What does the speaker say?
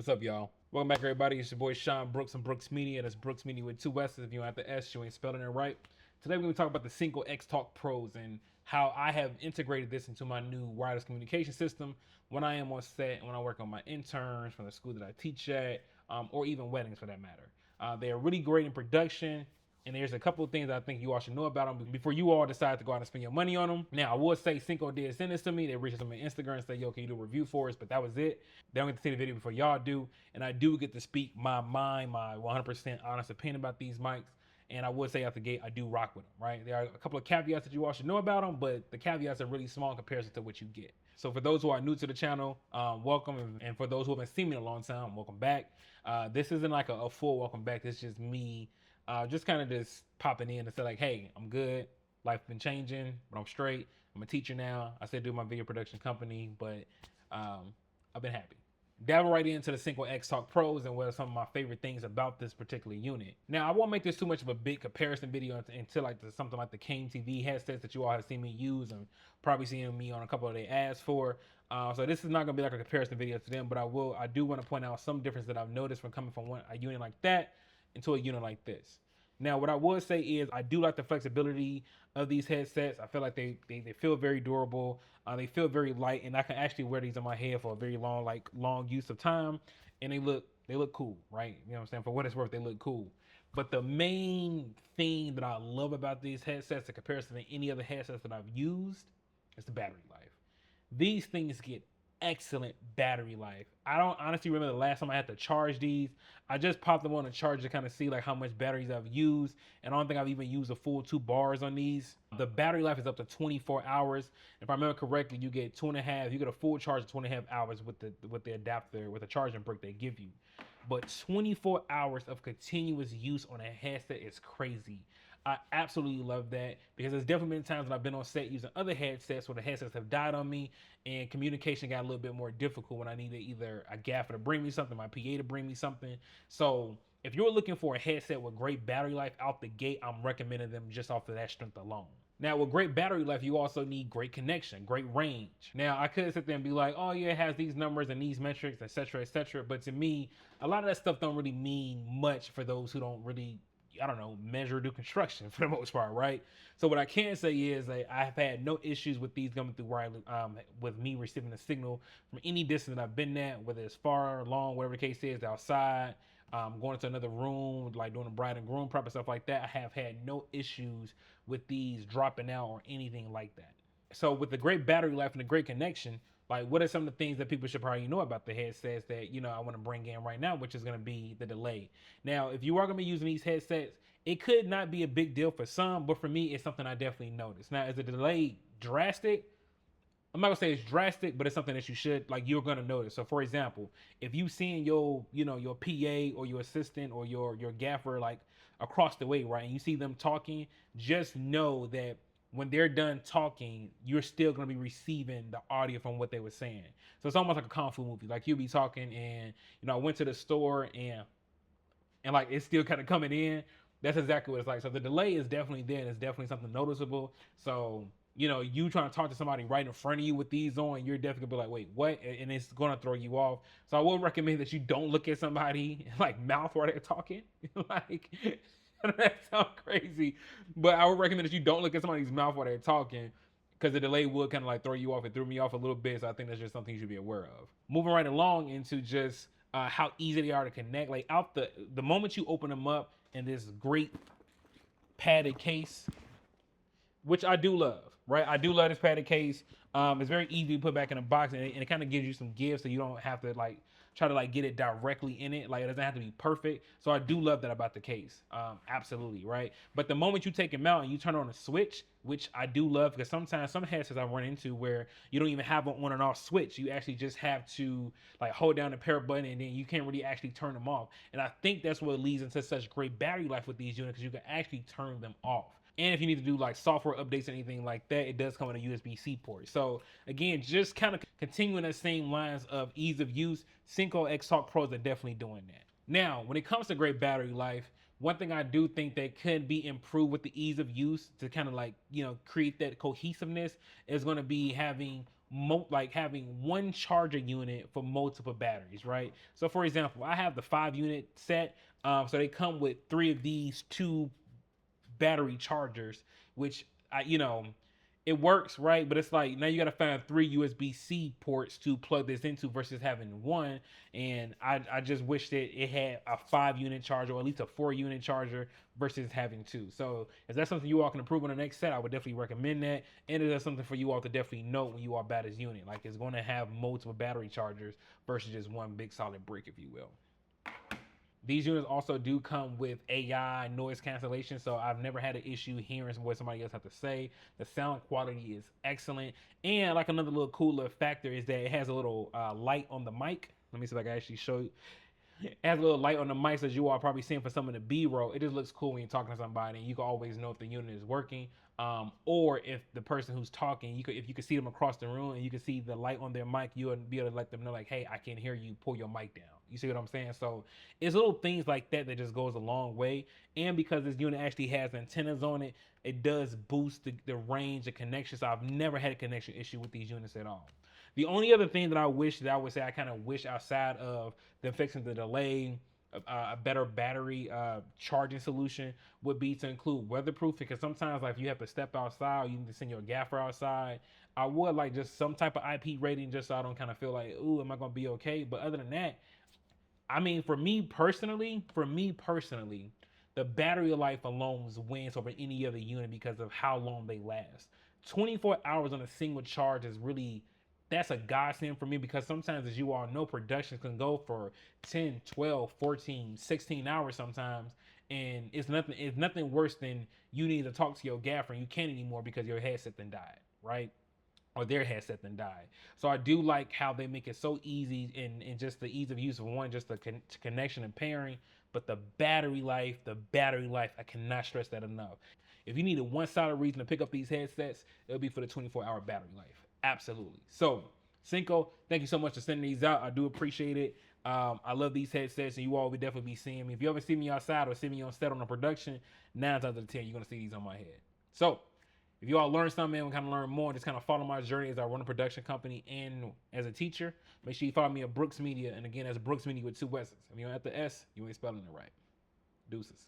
What's up, y'all? Welcome back, everybody. It's your boy Sean Brooks from Brookssmedia. That's Brookssmedia with two S's. If you don't have the S, you ain't spelling it right. Today, we're going to talk about the Synco Xtalk Pros and how I have integrated this into my new wireless communication system when I am on set and when I work on my interns from the school that I teach at, or even weddings for that matter. They are really great in production. And there's a couple of things I think you all should know about them before you all decide to go out and spend your money on them. Now, I would say Synco did send this to me. They reached us on my Instagram and said, yo, can you do a review for us? But that was it. They don't get to see the video before y'all do. And I do get to speak my mind, my 100% honest opinion about these mics. And I would say out the gate, I do rock with them, right? There are a couple of caveats that you all should know about them, but the caveats are really small in comparison to what you get. So for those who are new to the channel, welcome. And for those who haven't seen me in a long time, welcome back. This isn't like a full welcome back. This is just me just kind of just popping in and say like, hey, I'm good. Life's been changing, but I'm straight. I'm a teacher now. I still do my video production company, but I've been happy. Dabble right into the Synco Xtalk Pros and what are some of my favorite things about this particular unit. Now, I won't make this too much of a big comparison video until like something like the Cane TV headsets that you all have seen me use and probably seen me on a couple of their ads for. So this is not gonna be like a comparison video to them, but I do want to point out some difference that I've noticed from coming from a unit like that into a unit like this. Now, what I would say is I do like the flexibility of these headsets. I feel like they feel very durable. They feel very light, and I can actually wear these on my head for a very long use of time, and they look cool, right? You know what I'm saying? For what it's worth, they look cool. But the main thing that I love about these headsets in comparison to any other headsets that I've used is the battery life. These things get excellent battery life. I don't honestly remember the last time I had to charge these. I just popped them on a charge to kind of see like how much batteries I've used, and I don't think I've even used a full 2 bars on these. The battery life is up to 24 hours. If I remember correctly, you get 2.5. You get a full charge of 2.5 hours with the adapter, with the charging brick they give you. But 24 hours of continuous use on a headset is crazy. I absolutely love that because there's definitely been times when I've been on set using other headsets where the headsets have died on me and communication got a little bit more difficult when I needed either a gaffer to bring me something, my PA to bring me something. So if you're looking for a headset with great battery life out the gate, I'm recommending them just off of that strength alone. Now, with great battery life, you also need great connection, great range. Now, I could sit there and be like, oh yeah, it has these numbers and these metrics, etc., etc. But to me, a lot of that stuff don't really mean much for those who don't really, I don't know, measure, do construction for the most part, right? So what I can say is that I've had no issues with these coming through wireless, with me receiving a signal from any distance that I've been at, whether it's far, long, whatever the case is, outside, going into another room, like doing a bride and groom prep and stuff like that. I have had no issues with these dropping out or anything like that. So with the great battery life and the great connection, like what are some of the things that people should probably know about the headsets that, you know, I want to bring in right now, which is going to be the delay. Now, if you are going to be using these headsets, it could not be a big deal for some, but for me, it's something I definitely noticed. Now, is the delay drastic? I'm not gonna say it's drastic, but it's something that you should, like, you're gonna notice. So for example, if you seeing your, you know, your PA or your assistant or your gaffer like across the way, right, and you see them talking, just know that when they're done talking, you're still gonna be receiving the audio from what they were saying. So it's almost like a kung fu movie. Like you'll be talking and, you know, I went to the store and like it's still kind of coming in. That's exactly what it's like. So the delay is definitely there. It's definitely something noticeable. So, you know, you trying to talk to somebody right in front of you with these on, you're definitely gonna be like, wait, what? And it's gonna throw you off. So I would recommend that you don't look at somebody like mouth while they're talking. Like, that sounds crazy, but I would recommend that you don't look at somebody's mouth while they're talking, because the delay would kind of like throw you off. It threw me off a little bit, so I think that's just something you should be aware of. Moving right along into just how easy they are to connect. Like out the moment you open them up in this great padded case, which I do love, right? I do love this padded case. It's very easy to put back in a box, and it kind of gives you some give, so you don't have to like try to like get it directly in it. Like it doesn't have to be perfect. So I do love that about the case. Absolutely, right? But the moment you take them out and you turn on a switch, which I do love, because sometimes some headsets I run into where you don't even have an on and off switch. You actually just have to like hold down the power button, and then you can't really actually turn them off. And I think that's what leads into such great battery life with these units, because you can actually turn them off. And if you need to do like software updates or anything like that, it does come with a USB-C port. So again, just kind of continuing the same lines of ease of use, Synco Xtalk Pros are definitely doing that. Now, when it comes to great battery life, one thing I do think that could be improved with the ease of use to kind of like, you know, create that cohesiveness is going to be having like having one charger unit for multiple batteries, right? So for example, I have the 5 unit set. So they come with 3 of these 2 battery chargers, which it works, right? But it's like now you got to find 3 USB-C ports to plug this into versus having one. And I just wish that it had a 5 unit charger or at least a 4 unit charger versus having two. So if that's something you all can improve on the next set, I would definitely recommend that. And it is something for you all to definitely note when you all buy this unit. Like it's going to have multiple battery chargers versus just one big solid brick, if you will. These units also do come with AI noise cancellation, so I've never had an issue hearing what somebody else have to say. The sound quality is excellent, and like another little cool little factor is that it has a little light on the mic. Let me see if I can actually show you. It has a little light on the mics as you are probably seeing for some of the B-roll. It just looks cool when you're talking to somebody, and you can always know if the unit is working, or if the person who's talking, if you can see them across the room and you can see the light on their mic, you'll be able to let them know like, hey, I can hear you. Pull your mic down. You see what I'm saying? So it's little things like that that just goes a long way. And because this unit actually has antennas on it, it does boost the range of connection. So I've never had a connection issue with these units at all. The only other thing that I would say I kind of wish outside of them fixing the delay, a better battery charging solution would be to include weatherproof, because sometimes like if you have to step outside or you need to send your gaffer outside, I would like just some type of IP rating just so I don't kind of feel like, ooh, am I gonna be okay? But other than that, I mean, for me personally, the battery life alone wins over any other unit because of how long they last. 24 hours on a single charge is really, that's a godsend for me, because sometimes, as you all know, productions can go for 10, 12, 14, 16 hours sometimes. And it's nothing worse than you need to talk to your gaffer and you can't anymore because your headset then died, right? Or their headset then died. So I do like how they make it so easy, and just the ease of use of one, just the connection and pairing. But the battery life, I cannot stress that enough. If you needed one solid reason to pick up these headsets, it'll be for the 24-hour battery life. Absolutely. So, Synco, thank you so much for sending these out. I do appreciate it. I love these headsets, and you all will definitely be seeing me. If you ever see me outside or see me on set on a production, 9 times out of 10, you're going to see these on my head. So, if you all learn something and kind of learn more, just kind of follow my journey as I run a production company and as a teacher, make sure you follow me at Brookssmedia. And again, that's Brookssmedia with 2 S's. If you don't have the S, you ain't spelling it right. Deuces.